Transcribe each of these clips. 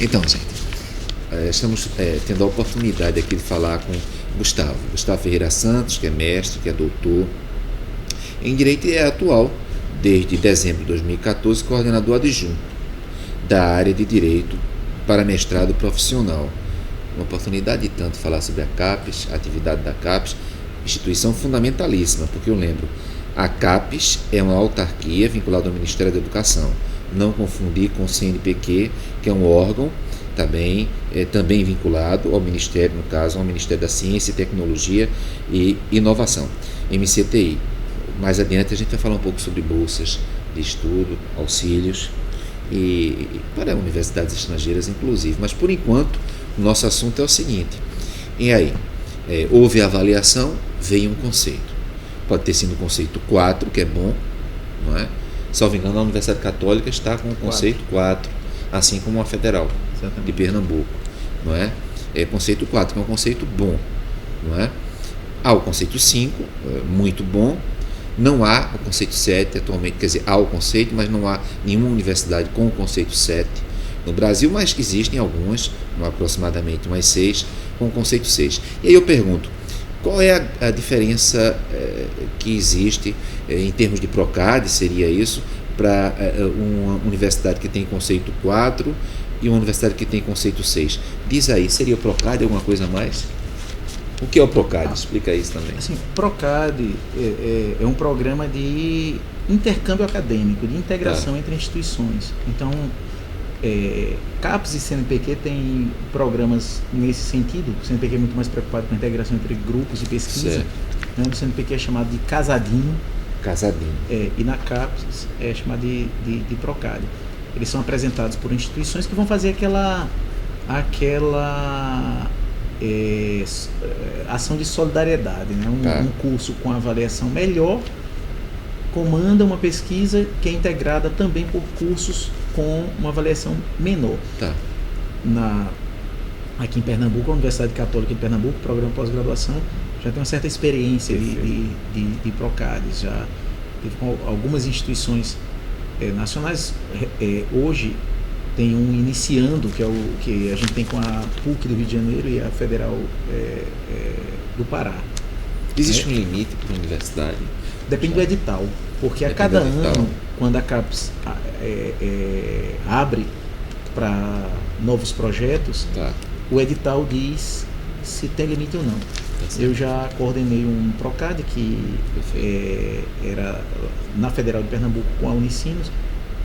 Então, gente, estamos tendo a oportunidade aqui de falar com Gustavo Ferreira Santos, que é mestre, que é doutor em Direito e é atual, desde dezembro de 2014, coordenador adjunto da área de Direito para mestrado profissional. Uma oportunidade de tanto falar sobre a CAPES, a atividade da CAPES, instituição fundamentalíssima, porque eu lembro, a CAPES é uma autarquia vinculada ao Ministério da Educação, não confundir com o CNPq, que é um órgão também vinculado ao Ministério, no caso, ao Ministério da Ciência, Tecnologia e Inovação, MCTI. Mais adiante a gente vai falar um pouco sobre bolsas de estudo, auxílios e para universidades estrangeiras, inclusive. Mas, por enquanto, o nosso assunto é o seguinte. E aí, houve a avaliação, veio um conceito. Pode ter sido o conceito 4, que é bom, não é? Salvo engano, a Universidade Católica está com o conceito 4, assim como a Federal de Pernambuco, não é? É conceito 4, que é um conceito bom, não é? Há o conceito 5, muito bom. Não há o conceito 7 atualmente, quer dizer, há o conceito, mas não há nenhuma universidade com o conceito 7 no Brasil, mas que existem algumas, aproximadamente umas 6, com o conceito 6. E aí eu pergunto, qual é a diferença que existe em termos de PROCAD, seria isso, para uma universidade que tem conceito 4 e uma universidade que tem conceito 6? Diz aí, seria o PROCAD alguma coisa a mais? O que é o PROCAD? Explica isso também. Assim, PROCAD é um programa de intercâmbio acadêmico, de integração entre instituições. Então, CAPES e CNPq têm programas nesse sentido. O CNPq é muito mais preocupado com a integração entre grupos de pesquisa. Né? O CNPq é chamado de Casadinho. E na CAPES é chamado de PROCAD. Eles são apresentados por instituições que vão fazer aquela ação de solidariedade, né? Um curso com avaliação melhor comanda uma pesquisa que é integrada também por cursos com uma avaliação menor. Aqui em Pernambuco, a Universidade Católica de Pernambuco, o programa pós-graduação, já tem uma certa experiência de PROCADs, já teve com algumas instituições nacionais. Hoje tem um iniciando, que é o que a gente tem com a PUC do Rio de Janeiro e a Federal do Pará. Existe um limite para a universidade? Depende do edital, porque a cada ano, quando a CAPES abre para novos projetos, o edital diz se tem limite ou não. Eu já coordenei um PROCAD que era na Federal de Pernambuco com a Unicinos,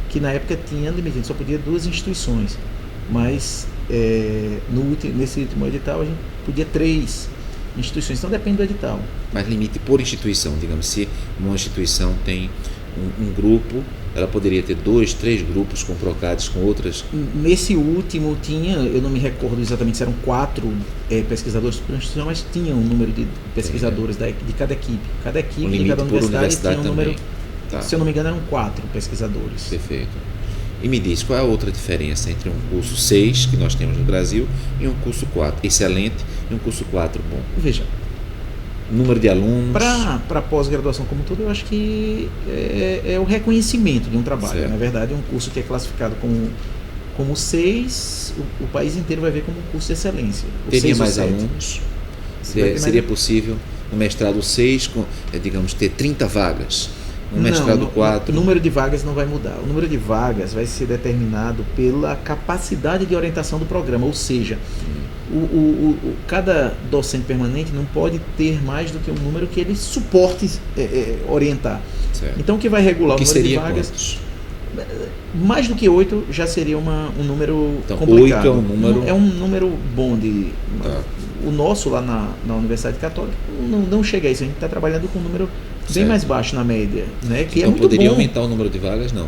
que na época tinha limite, a gente só podia 2 instituições, mas nesse último edital a gente podia 3 instituições, então depende do edital. Mas limite por instituição, digamos, se uma instituição tem um grupo, ela poderia ter 2, 3 grupos com PROCADs com outras? Nesse último tinha, eu não me recordo exatamente se eram 4 pesquisadores por instituição, mas tinha um número de pesquisadores de cada equipe. Cada equipe de cada universidade tinha um número. Se eu não me engano, eram 4 pesquisadores. Perfeito. E me diz, qual é a outra diferença entre um curso 6, que nós temos no Brasil, e um curso 4, excelente, e um curso 4 bom? Veja, número de alunos? Para pós-graduação como todo, eu acho que é o reconhecimento de um trabalho. Certo. Na verdade, um curso que é classificado como 6, o país inteiro vai ver como um curso de excelência. Teria mais alunos? Seria possível no mestrado 6, digamos, ter 30 vagas? No mestrado 4? O número de vagas não vai mudar. O número de vagas vai ser determinado pela capacidade de orientação do programa, ou seja, cada docente permanente não pode ter mais do que um número que ele suporte orientar. Certo. Então, o que vai regular o número de vagas... Quantos? Mais do que 8 já seria um número então, complicado. 8 é um número... É um número bom de... O nosso lá na Universidade Católica não chega a isso. A gente está trabalhando com um número bem mais baixo na média, né? Que então é muito poderia bom. aumentar o número de vagas? Não.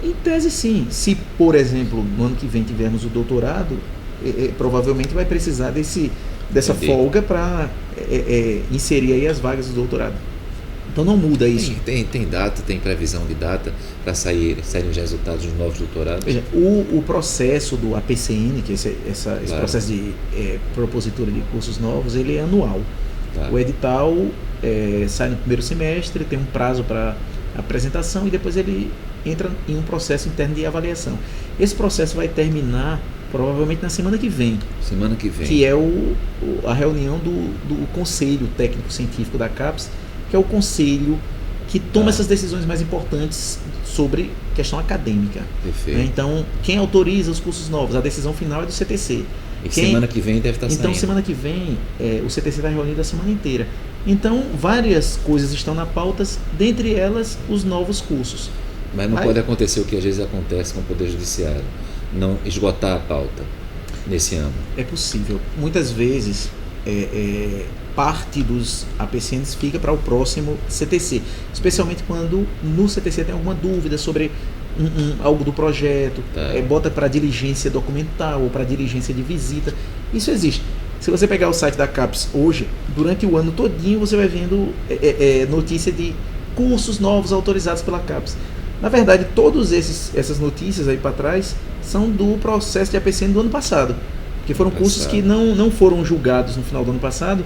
Em tese, sim. Se, por exemplo, no ano que vem tivermos o doutorado, provavelmente vai precisar dessa folga para inserir aí as vagas do doutorado. Então não muda isso. Tem data, tem previsão de data para saírem os resultados dos novos doutorados? Veja, o processo do APCN, que esse processo de propositura de cursos novos, ele é anual. O edital sai no primeiro semestre, tem um prazo para apresentação e depois ele entra em um processo interno de avaliação. Esse processo vai terminar provavelmente na semana que vem. Semana que vem. Que é a reunião do Conselho Técnico-Científico da CAPES, que é o conselho que toma essas decisões mais importantes sobre questão acadêmica. Perfeito. Né? Então, quem autoriza os cursos novos? A decisão final é do CTC. E semana que vem deve estar saindo. Então, semana que vem, o CTC está reunido a semana inteira. Então, várias coisas estão na pauta, dentre elas, os novos cursos. Mas não pode acontecer o que às vezes acontece com o Poder Judiciário, não esgotar a pauta nesse ano. É possível. Muitas vezes, parte dos APCNs fica para o próximo CTC, especialmente quando no CTC tem alguma dúvida sobre algo do projeto, bota para diligência documental ou para diligência de visita. Isso existe. Se você pegar o site da CAPES hoje, durante o ano todinho você vai vendo notícia de cursos novos autorizados pela CAPES. Na verdade, todas essas notícias aí para trás são do processo de APCN do ano passado, porque foram cursos que não foram julgados no final do ano passado,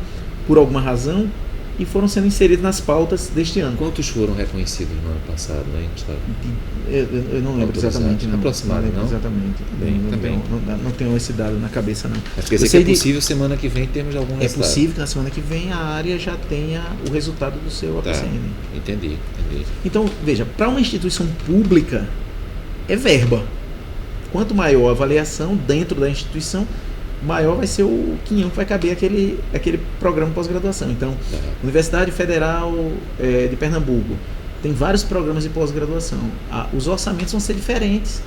por alguma razão, e foram sendo inseridos nas pautas deste ano. Quantos foram reconhecidos no ano passado, né, Gustavo? Eu não lembro exatamente. Aproximado, não? Exatamente. Não tenho esse dado na cabeça, não. Quer dizer que é possível semana que vem termos algum resultado? É possível que na semana que vem a área já tenha o resultado do seu APCN. Entendi. Então, veja, para uma instituição pública, é verba. Quanto maior a avaliação dentro da instituição, maior vai ser o quinhão que vai caber aquele programa pós-graduação. Então, Universidade Federal de Pernambuco tem vários programas de pós-graduação. Os orçamentos vão ser diferentes,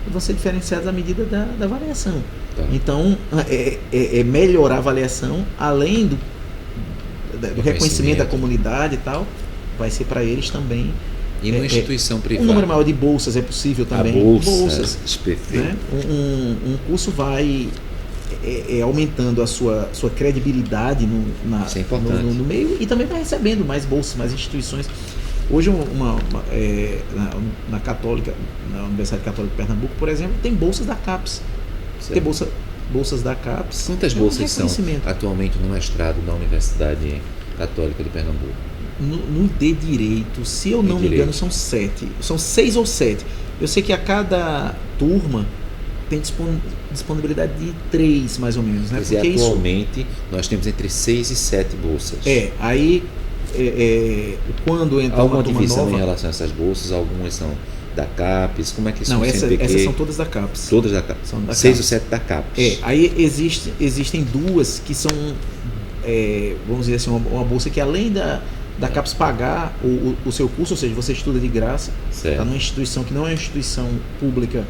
vão ser diferenciados à medida da avaliação. Então, melhorar a avaliação, além do reconhecimento da comunidade e tal, vai ser para eles também. E numa instituição privada? Um número maior de bolsas é possível também. Bolsas. Né? Um curso vai aumentando a sua credibilidade no meio, e também vai recebendo mais bolsas, mais instituições. Hoje, na Católica, na Universidade Católica de Pernambuco, por exemplo, tem bolsas da CAPES. Tem bolsas da CAPES. Quantas bolsas são atualmente no mestrado da Universidade Católica de Pernambuco? No de Direito, se eu não me engano, são 7. São 6 ou 7. Eu sei que a cada turma tem disponibilidade de 3, mais ou menos. Né? Quer dizer, atualmente nós temos entre 6 e 7 bolsas. Aí quando entra alguma uma turma divisão nova, em relação a essas bolsas? Algumas são da CAPES? Como é que isso funciona? Não, essas são todas da CAPES. Todas da CAPES. 6 ou 7 da CAPES. Aí existem duas que são, vamos dizer assim, uma bolsa que além da CAPES pagar o seu curso, ou seja, você estuda de graça, está numa instituição que não é uma instituição pública,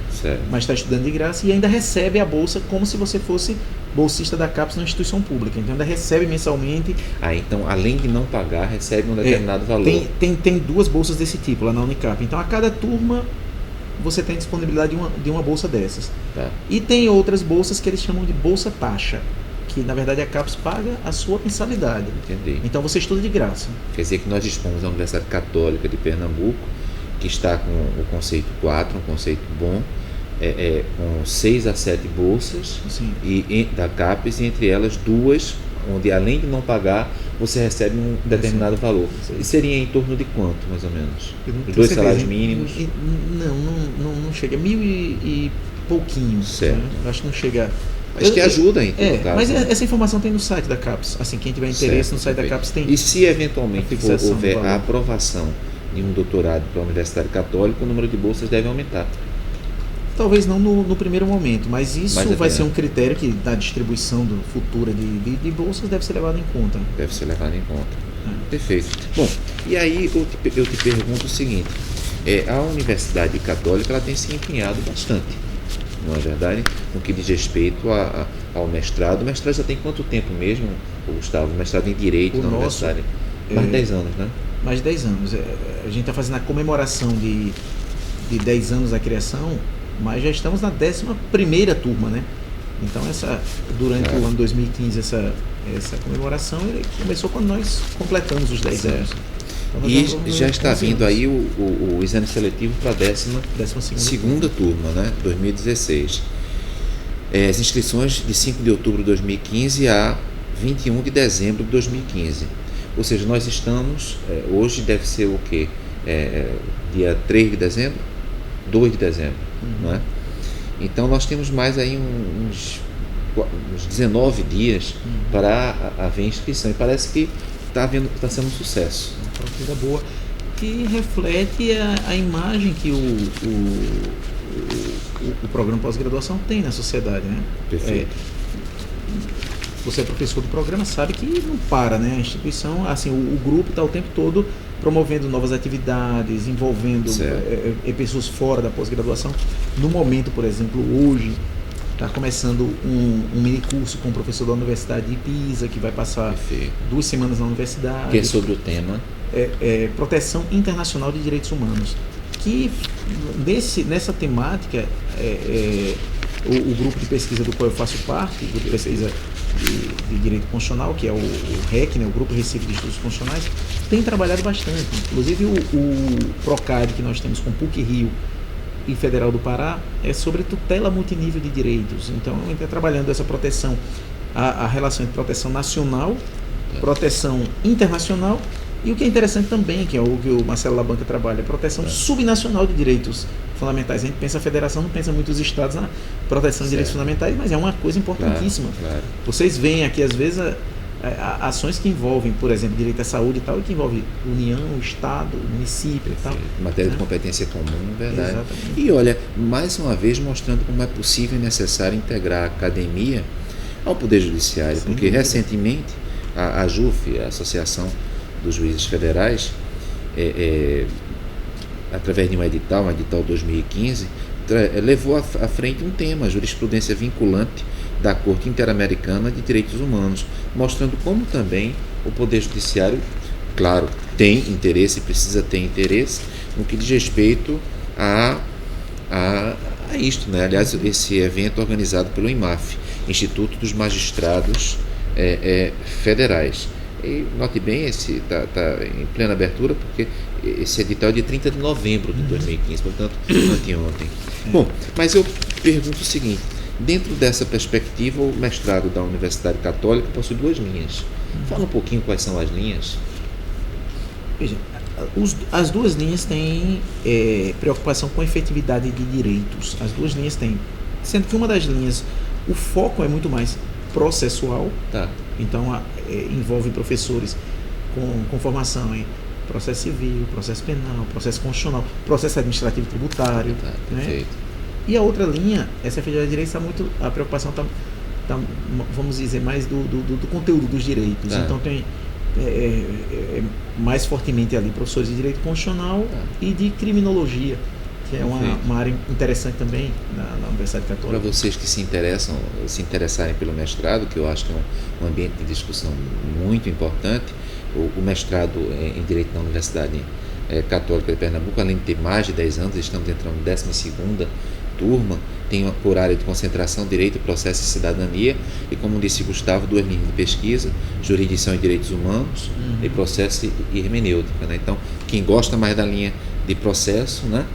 mas está estudando de graça, e ainda recebe a bolsa como se você fosse bolsista da CAPES numa instituição pública. Então ainda recebe mensalmente. Então além de não pagar, recebe um determinado valor. Tem 2 bolsas desse tipo lá na Unicap. Então a cada turma você tem disponibilidade de uma bolsa dessas. E tem outras bolsas que eles chamam de bolsa taxa, que na verdade a CAPES paga a sua mensalidade. Entendi. Então você estuda de graça. Quer dizer que nós dispomos da Universidade Católica de Pernambuco, que está com o conceito 4, um conceito bom, com 6 a 7 bolsas da CAPES, e entre elas 2, onde além de não pagar, você recebe um determinado valor. E seria em torno de quanto, mais ou menos? Os 2 salários mínimos? Não chega. 1.000 e pouquinho. Certo. Né? Acho que não chega. Mas que ajuda, em todo caso. Mas essa informação tem no site da CAPES. Assim, quem tiver interesse no site da CAPES tem. E se eventualmente houver a aprovação de um doutorado para a Universidade Católica, o número de bolsas deve aumentar? Talvez não no primeiro momento, mas isso vai ser um critério que na distribuição futura de bolsas deve ser levado em conta. Deve ser levado em conta. Perfeito. Bom, e aí eu te pergunto o seguinte, a Universidade Católica ela tem se empenhado bastante, não é verdade? No que diz respeito ao mestrado. O mestrado já tem quanto tempo mesmo, Gustavo? O mestrado em Direito na Universidade? Mais de 10 anos, né? Mais de 10 anos. A gente está fazendo a comemoração de 10 anos da criação, mas já estamos na 11ª turma, né? Então, durante o ano 2015, essa comemoração começou quando nós completamos os 10 anos. Então, e já está vindo aí o exame seletivo para a 12ª turma, né? 2016. As inscrições de 5 de outubro de 2015 a 21 de dezembro de 2015. Ou seja, nós estamos, hoje deve ser o quê? Dia 3 de dezembro? 2 de dezembro, não é? Então nós temos mais aí uns 19 dias para haver inscrição. E parece que está sendo um sucesso. Uma coisa boa. Que reflete a imagem que o programa pós-graduação tem na sociedade, né? Perfeito. Você é professor do programa, sabe que não para, né? A instituição, assim, o grupo está o tempo todo promovendo novas atividades, envolvendo pessoas fora da pós-graduação. No momento, por exemplo, hoje, está começando um mini curso com o professor da Universidade de Pisa, que vai passar 2 semanas na universidade. Que é sobre o tema? Proteção Internacional de Direitos Humanos. Que nessa temática, o grupo de pesquisa do qual eu faço parte, o grupo de pesquisa de Direito Constitucional, que é o REC, né, o Grupo Recife de Estudos Constitucionais, tem trabalhado bastante. Inclusive o PROCAD que nós temos com PUC-Rio e Federal do Pará é sobre tutela multinível de direitos. Então, a gente está trabalhando essa proteção, a relação entre proteção nacional, proteção internacional e o que é interessante também, que é o que o Marcelo Labanca trabalha, proteção subnacional de direitos fundamentais. A gente pensa a federação, não pensa muito os estados na proteção de direitos fundamentais, mas é uma coisa importantíssima. Claro. Vocês veem aqui, às vezes, ações que envolvem, por exemplo, direito à saúde e tal, e que envolve União, Estado, município e tal. Matéria de competência comum, verdade. Exatamente. E olha, mais uma vez mostrando como é possível e necessário integrar a academia ao Poder Judiciário, porque recentemente a JUF, a Associação dos Juízes Federais, através de um edital 2015, levou à frente um tema, a jurisprudência vinculante da Corte Interamericana de Direitos Humanos, mostrando como também o Poder Judiciário, claro, tem interesse, precisa ter interesse no que diz respeito a isto, né? Aliás, esse evento organizado pelo IMAF, Instituto dos Magistrados Federais. E note bem, esse está em plena abertura, porque esse edital é de 30 de novembro de 2015, portanto, anteontem. Bom, mas eu pergunto o seguinte: dentro dessa perspectiva, o mestrado da Universidade Católica possui 2 linhas. Fala um pouquinho quais são as linhas. Veja, as 2 linhas têm preocupação com a efetividade de direitos. As 2 linhas têm. Sendo que uma das linhas, o foco é muito mais processual. Então, envolve professores com formação em processo civil, processo penal, processo constitucional, processo administrativo tributário. Né? E a outra linha, essa efetividade de direitos, a preocupação está, vamos dizer, mais do conteúdo dos direitos. Então, tem mais fortemente ali professores de direito constitucional e de criminologia, que é uma área interessante também na Universidade Católica. Para vocês que se interessarem pelo mestrado, que eu acho que é um ambiente de discussão muito importante, o mestrado em Direito na Universidade Católica de Pernambuco, além de ter mais de 10 anos, estamos entrando na 12ª turma, tem por área de concentração Direito, Processo e Cidadania, e como disse Gustavo, 2 linhas de pesquisa, Jurisdição e Direitos Humanos, e Processo e Hermenêutica. Né? Então, quem gosta mais da linha de processo, né?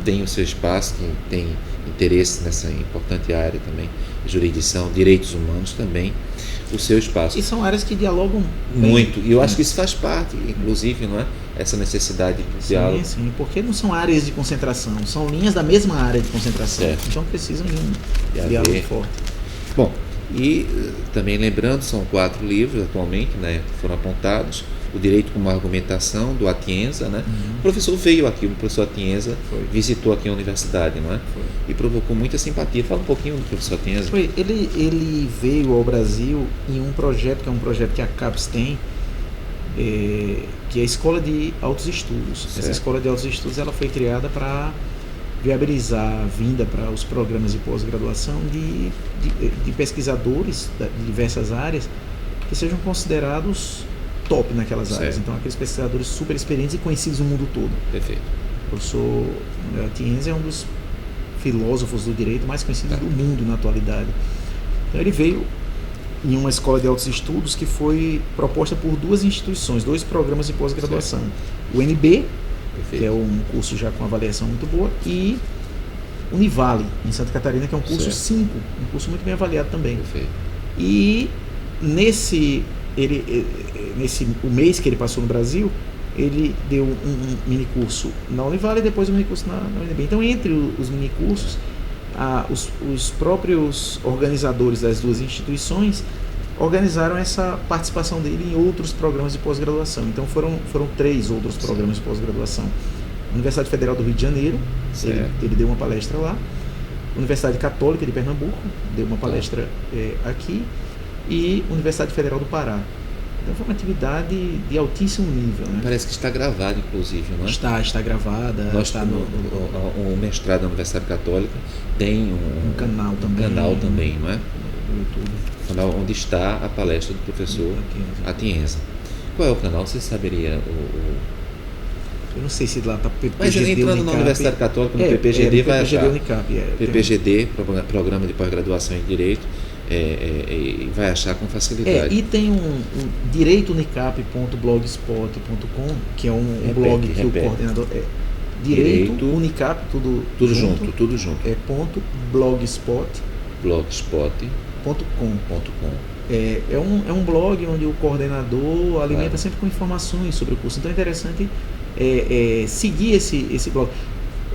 Tem o seu espaço, quem tem interesse nessa importante área também, jurisdição, direitos humanos também, o seu espaço. E são áreas que dialogam muito, e eu acho que isso faz parte, inclusive, não é? Essa necessidade de diálogo. Sim, porque não são áreas de concentração, são linhas da mesma área de concentração, então precisam de um diálogo forte. Bom, e também lembrando, são 4 livros atualmente, né, que foram apontados. O Direito como Argumentação, do Atienza, né? O professor veio aqui, o professor Atienza visitou aqui a universidade, não é? E provocou muita simpatia. Fala um pouquinho do professor Atienza. Ele veio ao Brasil em um projeto, que é um projeto que a CAPES tem, que é a Escola de Altos Estudos. Essa Escola de Altos Estudos ela foi criada para viabilizar a vinda para os programas de pós-graduação de pesquisadores de diversas áreas que sejam considerados top naquelas áreas. Então, aqueles pesquisadores super experientes e conhecidos no mundo todo. Perfeito. O professor Atienza é um dos filósofos do direito mais conhecidos do mundo na atualidade. Então, ele veio em uma escola de altos estudos que foi proposta por 2 instituições, 2 programas de pós-graduação. O NB, que é um curso já com avaliação muito boa, e Univale, em Santa Catarina, que é um curso 5, um curso muito bem avaliado também. Perfeito. E o mês que ele passou no Brasil, ele deu um minicurso na Univale e depois um minicurso na UNB. Então, entre os minicursos, os próprios organizadores das duas instituições organizaram essa participação dele em outros programas de pós-graduação. Então foram 3 outros programas de pós-graduação. Universidade Federal do Rio de Janeiro, ele deu uma palestra lá. Universidade Católica de Pernambuco, deu uma palestra aqui. E Universidade Federal do Pará. Então foi uma atividade de altíssimo nível. Né? Parece que está gravada, inclusive, não é? Está gravada. O mestrado da Universidade Católica tem um canal também. Não é? No YouTube. Canal onde está a palestra do professor Atienza. Qual é o canal? Você saberia Eu não sei se lá está PPGD. Mas entrando Unicap, na Universidade Católica, no PPGD vai PPGD achar. Unicap, PPGD, Programa de Pós-Graduação em Direito, vai achar com facilidade. E tem um direitounicap.blogspot.com, que é um blog que o coordenador Direito Unicap, tudo junto. blogspot.com. É um blog onde o coordenador alimenta sempre com informações sobre o curso. Então é interessante seguir esse blog.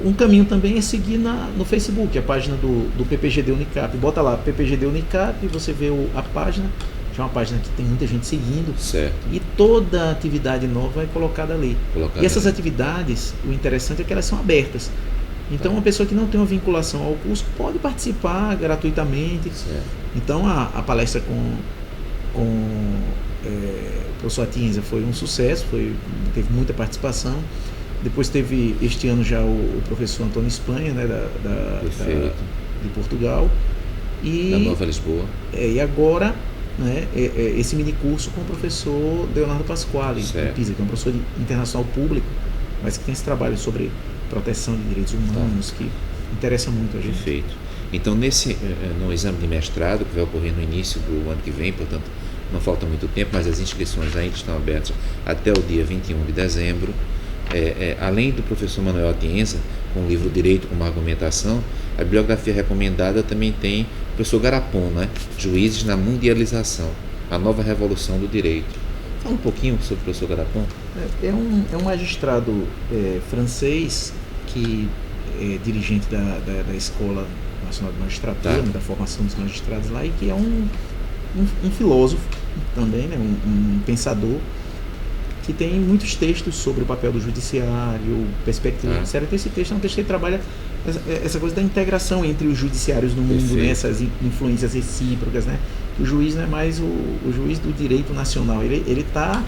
Um caminho também é seguir no Facebook, a página do PPGD Unicap. Bota lá, PPGD Unicap, e você vê a página. Já é uma página que tem muita gente seguindo. Certo. E toda atividade nova é colocada ali. E essas atividades, o interessante é que elas são abertas. Então, uma pessoa que não tem uma vinculação ao curso pode participar gratuitamente. Certo. Então, a palestra com o professor Atienza foi um sucesso, teve muita participação. Depois teve este ano já o professor Antônio Espanha, né, de Portugal. Da Nova Lisboa. E agora, né, esse mini curso com o professor Leonardo Pasquale, do PISA, que é um professor internacional público, mas que tem esse trabalho sobre proteção de direitos humanos, que interessa muito a gente. Perfeito. Então, no exame de mestrado, que vai ocorrer no início do ano que vem, portanto, não falta muito tempo, mas as inscrições ainda estão abertas até o dia 21 de dezembro. Além do professor Manuel Atienza, com o livro Direito como Argumentação, a bibliografia recomendada também tem o professor Garapon, né? Juízes na Mundialização, a Nova Revolução do Direito. Fala um pouquinho sobre o professor Garapon. É um magistrado francês que é dirigente da Escola Nacional de Magistratura, da formação dos magistrados lá, e que é um filósofo também, né? um pensador, que tem muitos textos sobre o papel do judiciário, perspectiva judiciária. Então, esse texto é um texto que trabalha essa coisa da integração entre os judiciários no mundo, né? Essas influências recíprocas, né? O juiz não é mais o juiz do direito nacional, ele está,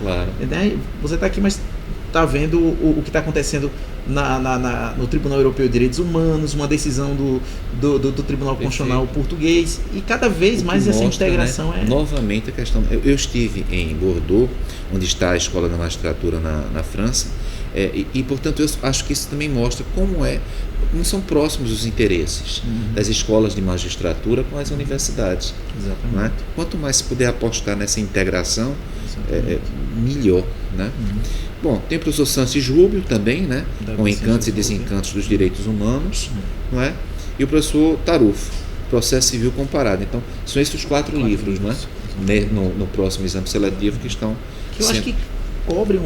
né? Você está aqui, mas está vendo o que está acontecendo no Tribunal Europeu de Direitos Humanos, uma decisão do Tribunal Constitucional português, e cada vez mais essa integração, né? Novamente a questão. Eu estive em Bordeaux, onde está a Escola da Magistratura na França, e portanto eu acho que isso também mostra como são próximos os interesses das escolas de magistratura com as universidades. Exatamente. Não é? Quanto mais se puder apostar nessa integração, melhor, né? Bom, tem o professor Sanches Rubio também, né? Com Encantos e Desencantos dos Direitos Humanos, não é? E o professor Tarufo, Processo Civil Comparado. Então, são esses os 4 livros, não é? No próximo exame seletivo que estão... Eu acho que cobrem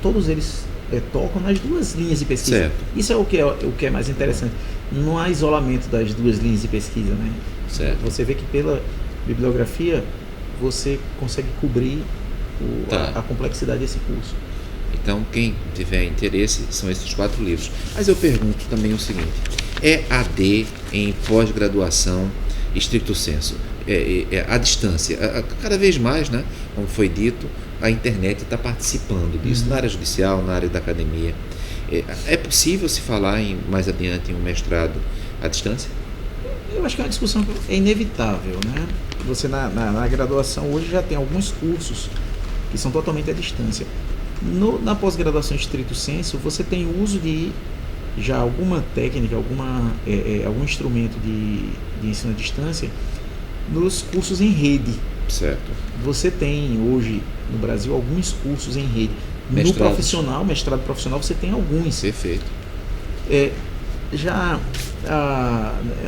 todos eles tocam nas 2 linhas de pesquisa. Certo. Isso é o que é mais interessante. Não há isolamento das 2 linhas de pesquisa, né? Certo. Você vê que pela bibliografia você consegue cobrir a complexidade desse curso. Então, quem tiver interesse, são esses 4 livros. Mas eu pergunto também o seguinte: AD em pós-graduação estricto sensu, à distância, cada vez mais, né, como foi dito, a internet está participando disso, na área judicial, na área da academia. É possível se falar mais adiante em um mestrado à distância? Eu acho que é uma discussão que é inevitável, né? Você na graduação hoje já tem alguns cursos que são totalmente à distância. Na pós-graduação estricto sensu, você tem uso de já alguma técnica, algum instrumento de ensino à distância nos cursos em rede. Certo. Você tem hoje no Brasil alguns cursos em rede. No profissional, mestrado profissional, você tem alguns. Perfeito. Eu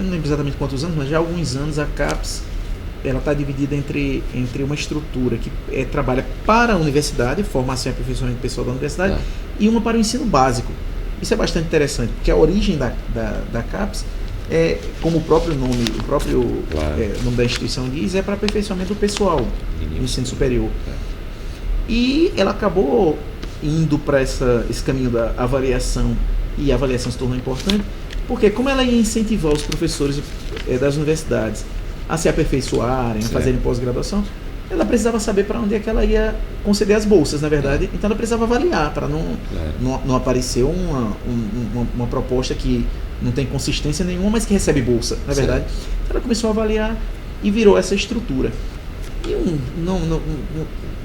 não lembro exatamente quantos anos, mas já há alguns anos a CAPES ela está dividida entre uma estrutura que trabalha para a universidade, formação e aperfeiçoamento pessoal da universidade, e uma para o ensino básico. Isso é bastante interessante, porque a origem da CAPES como o próprio nome, Claro. nome da instituição diz, é para aperfeiçoamento do pessoal do ensino superior. E ela acabou indo para esse caminho da avaliação, e a avaliação se tornou importante, porque como ela ia incentivar os professores das universidades a se aperfeiçoarem, a fazerem pós-graduação, ela precisava saber para onde é que ela ia conceder as bolsas, na verdade. Então ela precisava avaliar, para não aparecer uma proposta que não tem consistência nenhuma, mas que recebe bolsa, na verdade. Então ela começou a avaliar e virou essa estrutura. E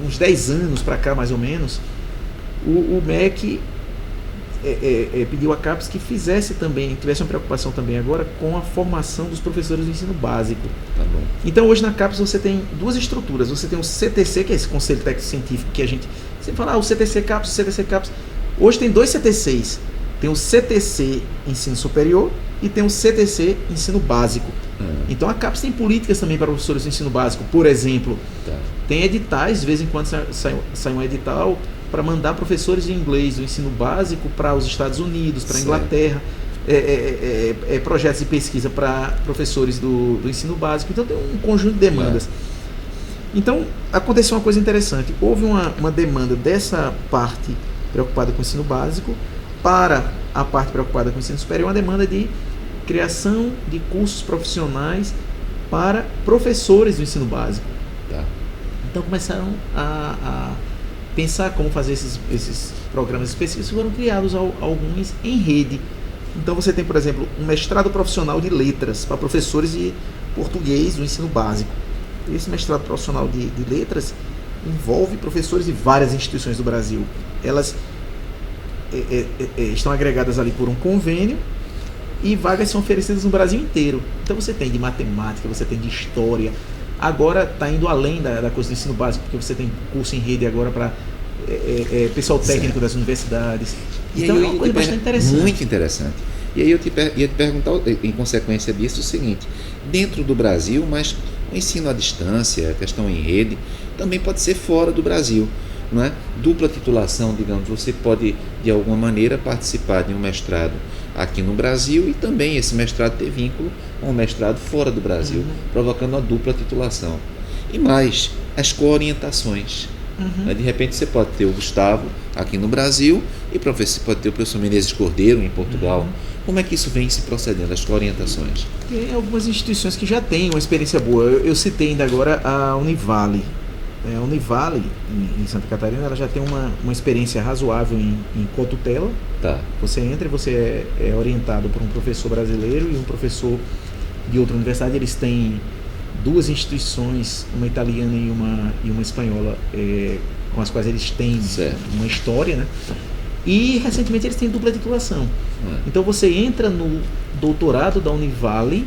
uns 10 anos para cá, mais ou menos, o MEC pediu a CAPES que tivesse uma preocupação também agora com a formação dos professores do ensino básico. Tá bom. Então hoje na CAPES você tem duas estruturas. Você tem o CTC, que é esse Conselho Técnico Científico, que a gente sempre fala, o CTC CAPES, o CTC CAPES. Hoje tem 2 CTCs. Tem o CTC Ensino Superior e tem o CTC Ensino Básico. Então a CAPES tem políticas também para professores do ensino básico. Por exemplo, tem editais, de vez em quando sai um edital para mandar professores de inglês do ensino básico para os Estados Unidos, para a Inglaterra, projetos de pesquisa para professores do ensino básico. Então tem um conjunto de demandas. Então aconteceu uma coisa interessante, houve uma demanda dessa parte preocupada com o ensino básico para a parte preocupada com o ensino superior, uma demanda de criação de cursos profissionais para professores do ensino básico. Então começaram a pensar como fazer esses programas específicos, foram criados alguns em rede. Então você tem, por exemplo, um mestrado profissional de letras para professores de português do ensino básico. Esse mestrado profissional de letras envolve professores de várias instituições do Brasil. Elas estão agregadas ali por um convênio e vagas são oferecidas no Brasil inteiro. Então você tem de matemática, você tem de história. Agora está indo além da coisa do ensino básico, porque você tem curso em rede agora para pessoal técnico das universidades. E então aí é uma coisa bastante interessante. Muito interessante. E aí eu ia te perguntar, em consequência disso, o seguinte: dentro do Brasil, mas o ensino à distância, a questão em rede, também pode ser fora do Brasil. Não é? Dupla titulação, digamos, você pode de alguma maneira participar de um mestrado aqui no Brasil e também esse mestrado ter vínculo a um mestrado fora do Brasil, provocando uma dupla titulação. E mais, as coorientações. De repente você pode ter o Gustavo aqui no Brasil e você pode ter o professor Menezes Cordeiro em Portugal. Como é que isso vem se procedendo, as coorientações? Tem algumas instituições que já têm uma experiência boa. Eu citei ainda agora a Univale. A Univale, em Santa Catarina, ela já tem uma experiência razoável em cotutela. Você entra e você é orientado por um professor brasileiro e um professor de outra universidade. Eles têm 2 instituições, uma italiana e uma espanhola, com as quais eles têm uma história, né? E recentemente eles têm dupla titulação. Então você entra no doutorado da Univale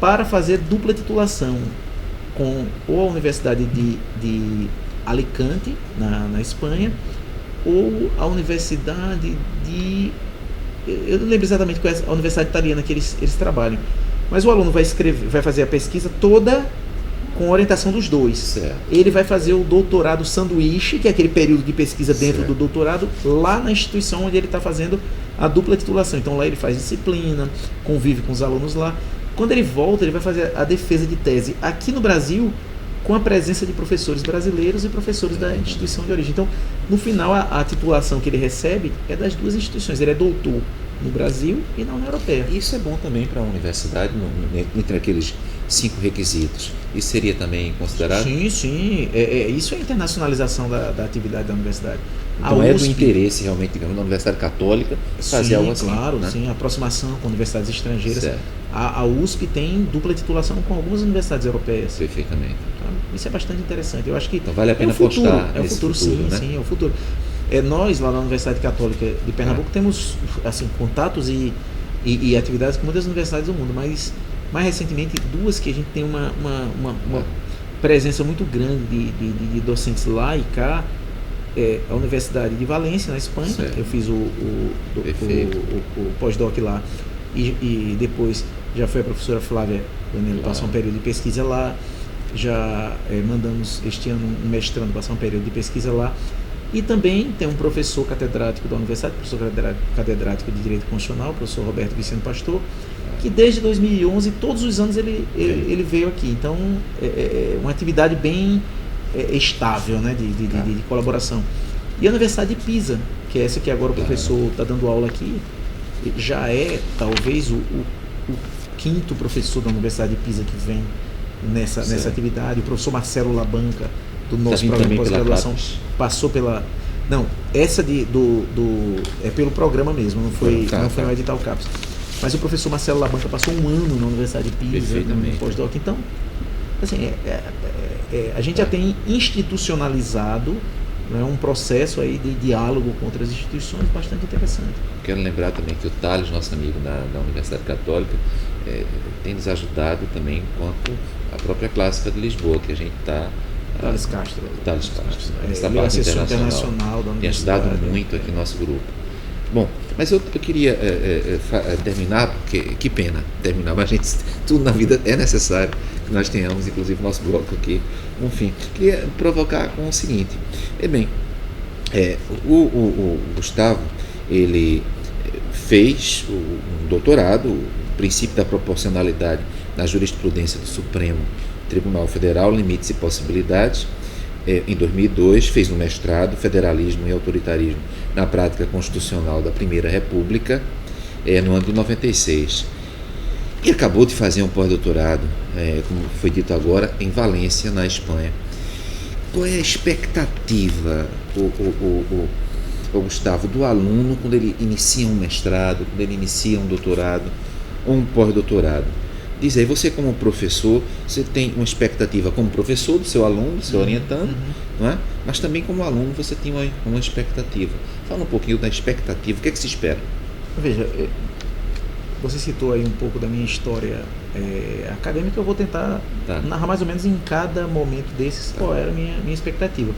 para fazer dupla titulação com ou a Universidade de Alicante, na Espanha, ou a Universidade de... Eu não lembro exatamente qual é a universidade italiana que eles trabalham. Mas o aluno vai fazer a pesquisa toda com orientação dos 2. Ele vai fazer o doutorado sanduíche, que é aquele período de pesquisa dentro do doutorado, lá na instituição onde ele está fazendo a dupla titulação. Então lá ele faz disciplina, convive com os alunos lá. Quando ele volta, ele vai fazer a defesa de tese aqui no Brasil, com a presença de professores brasileiros e professores da instituição de origem. Então, no final, a titulação que ele recebe é das 2 instituições. Ele é doutor no Brasil e na União Europeia. Isso é bom também para a universidade, entre aqueles 5 requisitos. Isso seria também considerado? Sim. Isso é a internacionalização da atividade da universidade. Então é do interesse realmente, digamos, da Universidade Católica fazer algo assim. Claro, né? Sim, a aproximação com universidades estrangeiras. A USP tem dupla titulação com algumas universidades europeias. Perfeitamente. Então, isso é bastante interessante. Eu acho que então vale a pena apostar nesse futuro. Sim, é o futuro. Nós, lá na Universidade Católica de Pernambuco, temos assim, contatos e atividades com muitas universidades do mundo, mas mais recentemente 2 que a gente tem uma presença muito grande de docentes lá e cá. A Universidade de Valência, na Espanha. Eu fiz o pós-doc lá e depois já foi a professora Flávia Danilo passar um período de pesquisa lá. Já mandamos este ano um mestrando passar um período de pesquisa lá. E também tem um professor catedrático da universidade, professor catedrático de Direito Constitucional, o professor Roberto Vicente Pastor, que desde 2011, todos os anos ele veio aqui. Então, é uma atividade bem estável, né, de colaboração. E a Universidade de Pisa, que é essa que agora o professor está dando aula aqui, já é talvez o quinto professor da Universidade de Pisa que vem nessa atividade. O professor Marcelo Labanca, do nosso programa de pós-graduação, passou pela... Não, essa é pelo programa mesmo, não foi no edital CAPES. Mas o professor Marcelo Labanca passou um ano na Universidade de Pisa, no pós-doc. Então, assim, a gente já tem institucionalizado, né, um processo aí de diálogo com outras instituições bastante interessante. Quero lembrar também que o Thales, nosso amigo da Universidade Católica, tem nos ajudado também enquanto a própria Clássica de Lisboa, que a gente está... Thales Castro. Essa parte internacional da tem ajudado muito aqui no nosso grupo. Bom, mas eu queria terminar, porque que pena terminar, mas tudo na vida é necessário que nós tenhamos, inclusive nosso bloco aqui. Enfim, queria provocar com o seguinte: o Gustavo, ele fez um doutorado, o princípio da proporcionalidade na jurisprudência do Supremo Tribunal Federal, limites e possibilidades. Em 2002, fez um mestrado, Federalismo e Autoritarismo na Prática Constitucional da Primeira República, no ano de 96. E acabou de fazer um pós-doutorado, como foi dito agora, em Valência, na Espanha. Qual é a expectativa, o Gustavo, do aluno quando ele inicia um mestrado, quando ele inicia um doutorado ou um pós-doutorado? Diz aí, você como professor, você tem uma expectativa como professor do seu aluno, do seu orientando, não é? Mas também como aluno você tem uma expectativa. Fala um pouquinho da expectativa, o que é que se espera? Veja, você citou aí um pouco da minha história acadêmica, eu vou tentar narrar mais ou menos em cada momento desses qual era a minha expectativa.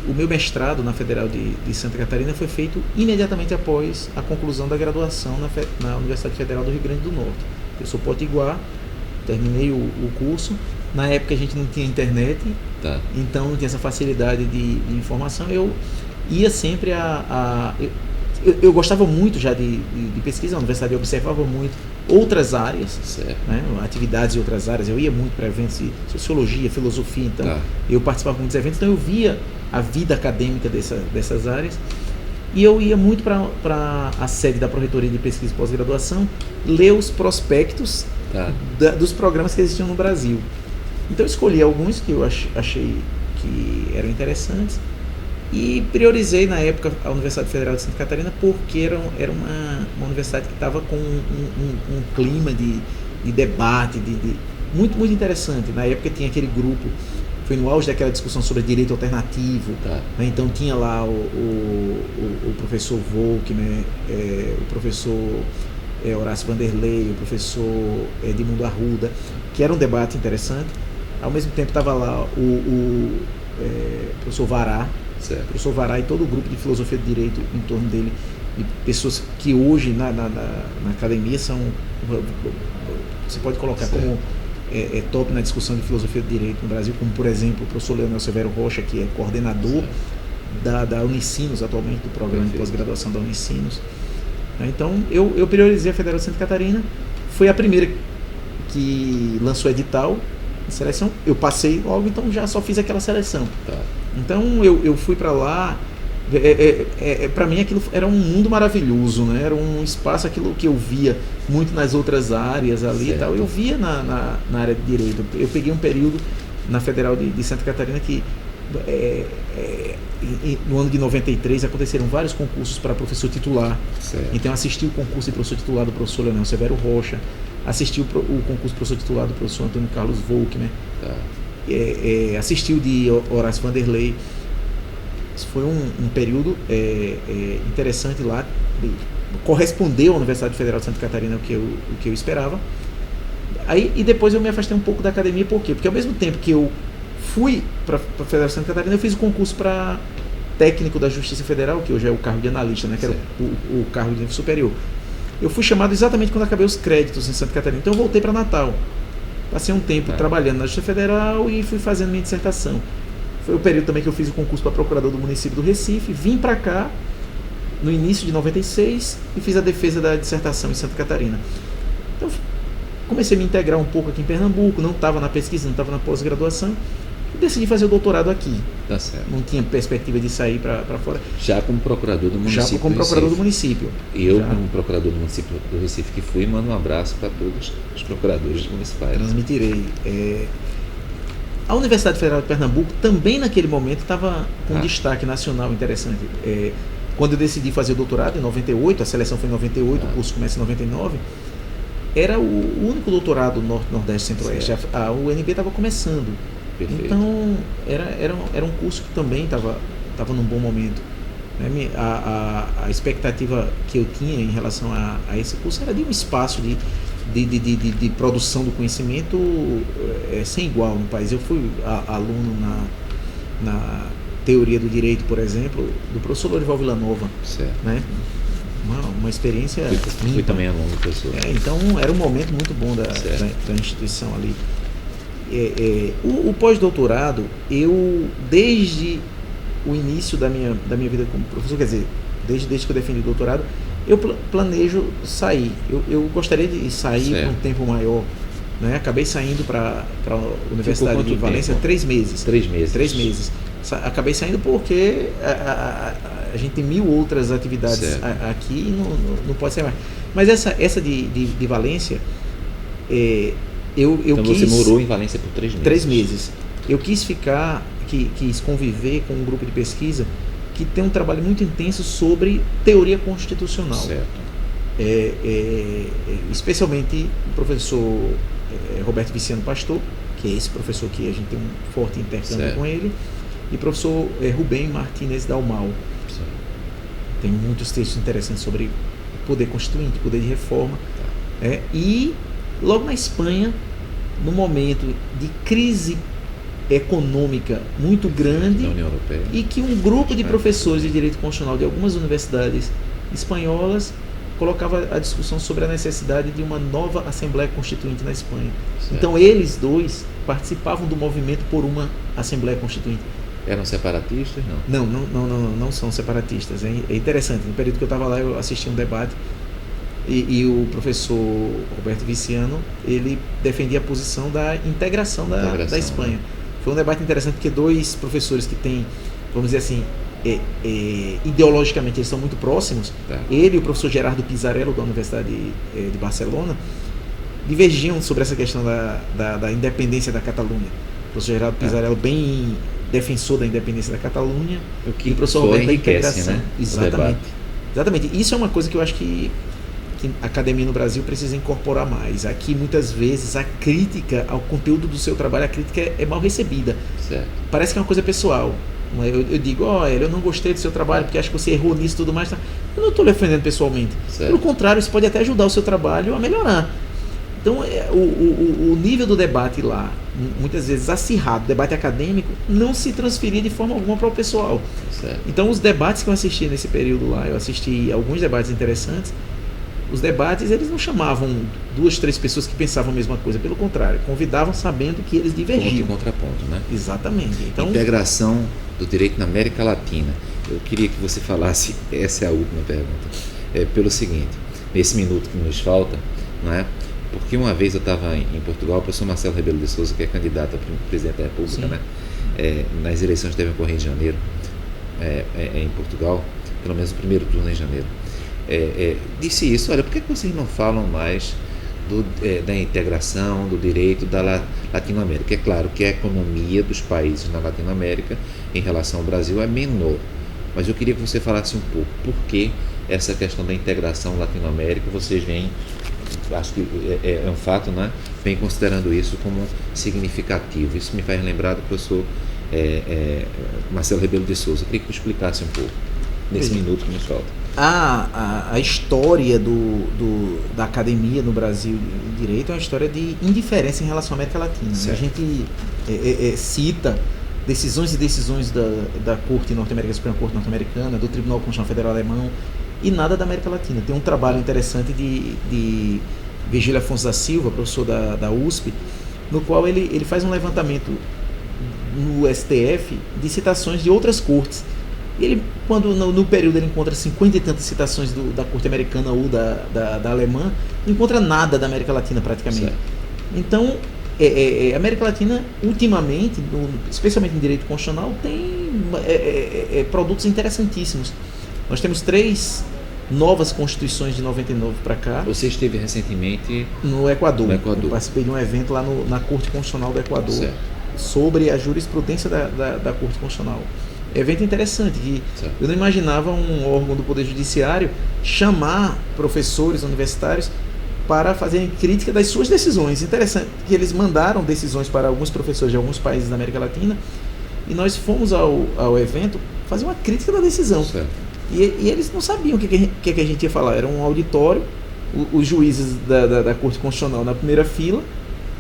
O meu mestrado na Federal de Santa Catarina foi feito imediatamente após a conclusão da graduação na Universidade Federal do Rio Grande do Norte. Eu sou potiguar, terminei o curso. Na época a gente não tinha internet, então não tinha essa facilidade de informação. Eu ia sempre eu gostava muito já de pesquisa. Na universidade eu observava muito outras áreas, né, atividades de outras áreas. Eu ia muito para eventos de sociologia, filosofia, então eu participava de muitos eventos, então eu via a vida acadêmica dessas áreas. E eu ia muito para a sede da Pró-Reitoria de Pesquisa e Pós-Graduação ler os prospectos dos programas que existiam no Brasil. Então eu escolhi alguns que eu achei que eram interessantes e priorizei na época a Universidade Federal de Santa Catarina porque era uma universidade que estava com um clima de debate, muito, muito interessante. Na época tinha aquele grupo, foi no auge daquela discussão sobre direito alternativo, né? Então tinha lá o professor Volk, né? O professor Horácio Vanderlei, o professor Edmundo Arruda, que era um debate interessante. Ao mesmo tempo estava lá o professor Vará, o professor Vará e todo o grupo de filosofia de direito em torno dele, de pessoas que hoje na academia são, você pode colocar como top na discussão de filosofia de direito no Brasil, como por exemplo o professor Leonel Severo Rocha, que é coordenador da Unicinos atualmente, do programa de pós-graduação da Unicinos. Então eu priorizei a Federal de Santa Catarina, foi a primeira que lançou edital de seleção, eu passei logo, então já só fiz aquela seleção. Então eu fui para lá, para mim aquilo era um mundo maravilhoso, né? Era um espaço, aquilo que eu via muito nas outras áreas ali e tal, eu via na área de direito. Eu peguei um período na Federal de Santa Catarina que no ano de 93 aconteceram vários concursos para professor titular. Então assisti o concurso de professor titular do professor Leonel Severo Rocha, assisti o concurso de professor titular do professor Antônio Carlos Volk, né? Assisti o de Horácio Vanderlei. Isso foi um período interessante lá, correspondeu à Universidade Federal de Santa Catarina o que eu esperava. E depois eu me afastei um pouco da academia, por quê? Porque ao mesmo tempo que eu fui para a Federal de Santa Catarina, eu fiz o concurso para técnico da Justiça Federal, que hoje é o cargo de analista, né, que era o cargo de nível superior. Eu fui chamado exatamente quando acabei os créditos em Santa Catarina, então eu voltei para Natal. Passei um tempo trabalhando na Justiça Federal e fui fazendo minha dissertação. Foi o período também que eu fiz o concurso para procurador do município do Recife, vim para cá no início de 96 e fiz a defesa da dissertação em Santa Catarina. comecei a me integrar um pouco aqui em Pernambuco, não estava na pesquisa, não estava na pós-graduação, e decidi fazer o doutorado aqui. Tá certo. Não tinha perspectiva de sair para fora. Já como procurador do município. Já como procurador do município. E eu, já, como procurador do município do Recife que fui, mando um abraço para todos os procuradores municipais. Transmitirei. A Universidade Federal de Pernambuco também naquele momento estava com um destaque nacional interessante. Quando eu decidi fazer o doutorado, em 98, a seleção foi em 98, o curso começa em 99, era o único doutorado Nordeste Centro-Oeste. A UNB estava começando. Perfeito. Então, era um curso que também estava num bom momento. Né? A expectativa que eu tinha em relação a esse curso era de um espaço de produção do conhecimento sem igual no país. Eu fui aluno na teoria do direito, por exemplo, do professor Lorival Villanova. Certo. Né? Uma experiência. Fui também aluno do professor. Então, era um momento muito bom da instituição ali. O pós-doutorado, eu, desde o início da minha vida como professor, quer dizer, desde que eu defendi o doutorado, eu planejo sair. Eu gostaria de sair por um tempo maior. Né? Acabei saindo para a Universidade de Valência 3 meses. 3 meses. 3 meses. Acabei saindo porque a gente tem 1000 outras atividades aqui e não pode ser mais. Mas essa de Valência, então você morou em Valência por 3 meses? 3 meses. Eu quis quis conviver com um grupo de pesquisa que tem um trabalho muito intenso sobre teoria constitucional. Certo. Especialmente o professor Roberto Viciano Pastor, que é esse professor que a gente tem um forte intercâmbio com ele, e o professor Rubem Martínez Dalmau. Tem muitos textos interessantes sobre poder constituinte, poder de reforma. E logo na Espanha, num momento de crise econômica muito grande, na União Europeia, e que um grupo de professores de direito constitucional de algumas universidades espanholas colocava a discussão sobre a necessidade de uma nova Assembleia Constituinte na Espanha. Certo. Então eles dois participavam do movimento por uma Assembleia Constituinte. Eram separatistas, não? Não são separatistas. É interessante, no período que eu estava lá eu assisti um debate e o professor Roberto Viciano, ele defendia a posição da integração da Espanha. Né? Foi um debate interessante porque 2 professores que têm, vamos dizer assim, ideologicamente eles são muito próximos, ele e o professor Gerardo Pizarello da Universidade de Barcelona divergiam sobre essa questão da independência da Catalunha. O professor Gerardo Pizarello bem defensor da independência da Catalunha, e o professor Roberto da integração. Né? Exatamente. Isso é uma coisa que eu acho que a academia no Brasil precisa incorporar mais. Aqui, muitas vezes, a crítica ao conteúdo do seu trabalho, a crítica é mal recebida. Certo. Parece que é uma coisa pessoal. Eu digo, eu não gostei do seu trabalho porque acho que você errou nisso e tudo mais. Eu não estou lhe ofendendo pessoalmente. Certo. Pelo contrário, isso pode até ajudar o seu trabalho a melhorar. Então, o nível do debate lá, muitas vezes acirrado, debate acadêmico, não se transferia de forma alguma para o pessoal. Certo. Então, os debates que eu assisti nesse período lá, eu assisti alguns debates interessantes. Os debates, eles não chamavam 2, 3 pessoas que pensavam a mesma coisa, pelo contrário, convidavam sabendo que eles divergiam. Ponto e contraponto, né? Exatamente. Então, integração do direito na América Latina. Eu queria que você falasse, essa é a última pergunta, pelo seguinte, nesse minuto que nos falta, não é? Porque uma vez eu estava em Portugal, o professor Marcelo Rebelo de Sousa, que é candidato a presidente da República, né? Nas eleições que devem ocorrer em janeiro, em Portugal, pelo menos o primeiro turno em janeiro. Disse isso, olha, por que vocês não falam mais da integração, do direito da Latinoamérica? É claro que a economia dos países na Latinoamérica em relação ao Brasil é menor, mas eu queria que você falasse um pouco por que essa questão da integração latino-américa, vocês vêm, acho que é um fato, né? Vem considerando isso como significativo. Isso me faz lembrar do professor Marcelo Rebelo de Sousa. Eu queria que você explicasse um pouco, nesse minuto que nos falta. A história da academia no Brasil de Direito é uma história de indiferença em relação à América Latina. Certo. A gente cita decisões e decisões da Corte Norte-Americana, Suprema Corte Norte-Americana, do Tribunal Constitucional Federal Alemão, e nada da América Latina. Tem um trabalho interessante de Virgílio Afonso da Silva, professor da USP, no qual ele faz um levantamento no STF de citações de outras cortes. E ele, quando no período ele encontra 50 e tantas citações da corte americana ou da alemã, não encontra nada da América Latina praticamente. Certo. Então, a América Latina, ultimamente, especialmente em direito constitucional, tem produtos interessantíssimos. Nós temos 3 novas constituições de 99 para cá. Você esteve recentemente no Equador. Eu participei de um evento lá na Corte Constitucional do Equador, certo, sobre a jurisprudência da Corte Constitucional. Evento interessante, que certo, eu não imaginava um órgão do Poder Judiciário chamar professores universitários para fazerem crítica das suas decisões. Interessante que eles mandaram decisões para alguns professores de alguns países da América Latina e nós fomos ao evento fazer uma crítica da decisão. certo. E eles não sabiam o que a gente ia falar. Era um auditório, os juízes da Corte Constitucional na primeira fila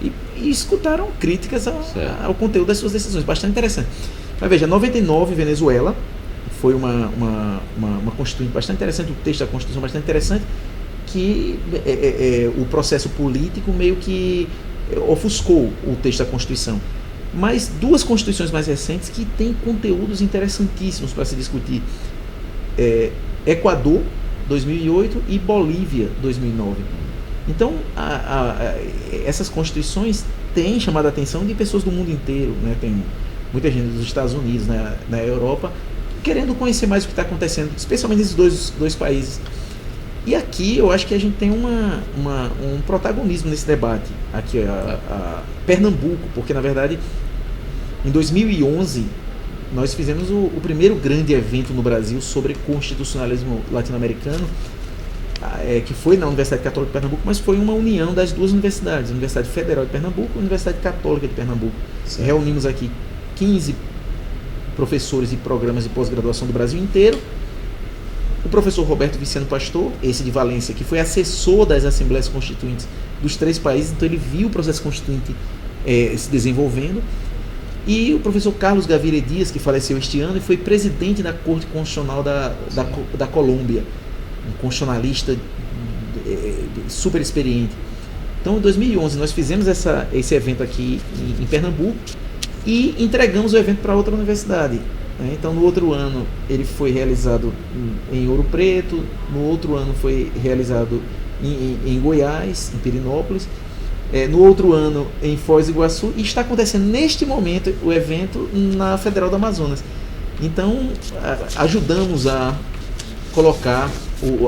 e escutaram críticas ao conteúdo das suas decisões. Bastante interessante. Mas veja, 99, Venezuela, foi uma constituinte bastante interessante, o texto da Constituição bastante interessante, que o processo político meio que ofuscou o texto da Constituição. Mas 2 constituições mais recentes que têm conteúdos interessantíssimos para se discutir. Equador, 2008, e Bolívia, 2009. Então, essas constituições têm chamado a atenção de pessoas do mundo inteiro, né? Tem muita gente dos Estados Unidos, na Europa, querendo conhecer mais o que está acontecendo, especialmente nesses dois países. E aqui eu acho que a gente tem um protagonismo nesse debate. Aqui a Pernambuco, porque na verdade em 2011 nós fizemos o primeiro grande evento no Brasil sobre constitucionalismo latino-americano, que foi na Universidade Católica de Pernambuco, mas foi uma união das 2 universidades, a Universidade Federal de Pernambuco e a Universidade Católica de Pernambuco. Certo. Reunimos aqui 15 professores e programas de pós-graduação do Brasil inteiro. O professor Roberto Viciano Pastor, esse de Valência, que foi assessor das Assembleias Constituintes dos 3 países, então ele viu o processo constituinte se desenvolvendo. E o professor Carlos Gaviria Dias, que faleceu este ano e foi presidente da Corte Constitucional da Colômbia, um constitucionalista super experiente. Então, em 2011, nós fizemos esse evento aqui em Pernambuco e entregamos o evento para outra universidade. Então, no outro ano, ele foi realizado em Ouro Preto, no outro ano foi realizado em Goiás, em Pirinópolis, no outro ano em Foz do Iguaçu, e está acontecendo neste momento o evento na Federal do Amazonas. Então, ajudamos a colocar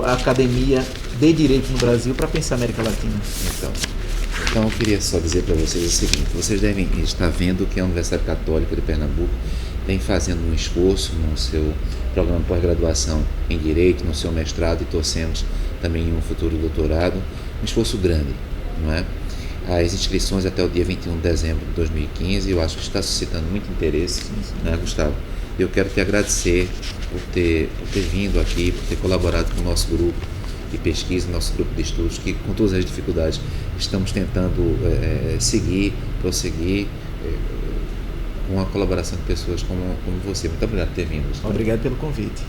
a Academia de Direito no Brasil para pensar a América Latina. Então eu queria só dizer para vocês o seguinte: vocês devem estar vendo que a Universidade Católica de Pernambuco vem fazendo um esforço no seu programa de pós-graduação em Direito, no seu mestrado, e torcemos também em um futuro doutorado, um esforço grande, não é? As inscrições até o dia 21 de dezembro de 2015, eu acho que está suscitando muito interesse, né, Gustavo? Eu quero te agradecer por ter vindo aqui, por ter colaborado com o nosso grupo de pesquisa, nosso grupo de estudos, que com todas as dificuldades estamos tentando prosseguir com a colaboração de pessoas como você. Muito obrigado por ter vindo, Gustavo. Obrigado pelo convite.